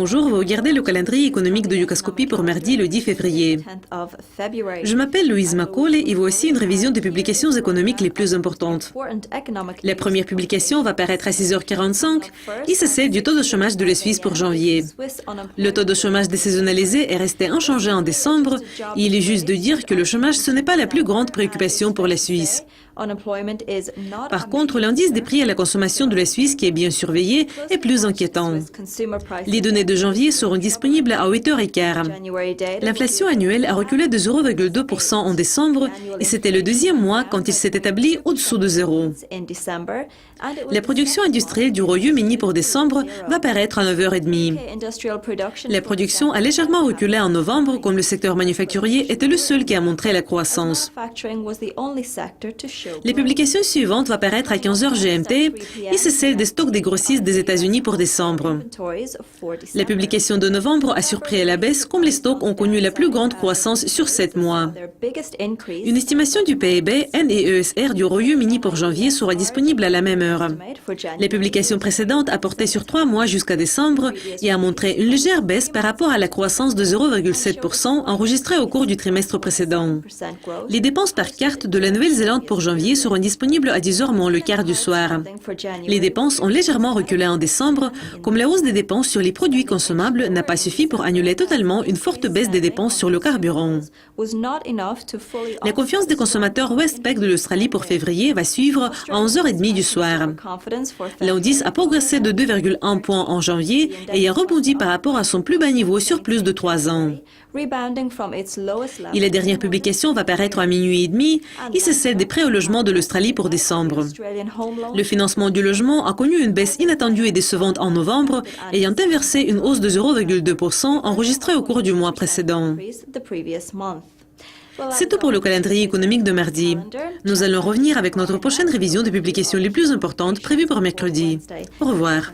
Bonjour, vous regardez le calendrier économique de Yucascopy pour mardi le 10 février. Je m'appelle Louise Macaulay et voici une révision des publications économiques les plus importantes. La première publication va paraître à 6h45 et c'est celle du taux de chômage de la Suisse pour janvier. Le taux de chômage désaisonnalisé est resté inchangé en décembre et il est juste de dire que le chômage ce n'est pas la plus grande préoccupation pour la Suisse. Par contre, l'indice des prix à la consommation de la Suisse, qui est bien surveillé, est plus inquiétant. Les données de janvier seront disponibles à 8h15. L'inflation annuelle a reculé de 0,2% en décembre et c'était le deuxième mois quand il s'est établi au-dessous de zéro. La production industrielle du Royaume-Uni pour décembre va paraître à 9h30. La production a légèrement reculé en novembre, comme le secteur manufacturier était le seul qui a montré la croissance. La publication suivante va paraître à 15h GMT et c'est celle des stocks des grossistes des États-Unis pour décembre. La publication de novembre a surpris à la baisse comme les stocks ont connu la plus grande croissance sur 7 mois. Une estimation du PIB NEESR du Royaume-Uni pour janvier sera disponible à la même heure. La publication précédente a porté sur 3 mois jusqu'à décembre et a montré une légère baisse par rapport à la croissance de 0,7% enregistrée au cours du trimestre précédent. Les dépenses par carte de la Nouvelle-Zélande pour janvier seront disponibles à 10h moins le quart du soir. Les dépenses ont légèrement reculé en décembre, comme la hausse des dépenses sur les produits consommables n'a pas suffi pour annuler totalement une forte baisse des dépenses sur le carburant. La confiance des consommateurs Westpac de l'Australie pour février va suivre à 11h30 du soir. L'indice a progressé de 2,1 points en janvier et a rebondi par rapport à son plus bas niveau sur plus de 3 ans. Et la dernière publication va paraître à minuit et demi et c'est celle des prêts au logement de l'Australie pour décembre. Le financement du logement a connu une baisse inattendue et décevante en novembre, ayant inversé une hausse de 0,2% enregistrée au cours du mois précédent. C'est tout pour le calendrier économique de mardi. Nous allons revenir avec notre prochaine révision des publications les plus importantes prévues pour mercredi. Au revoir.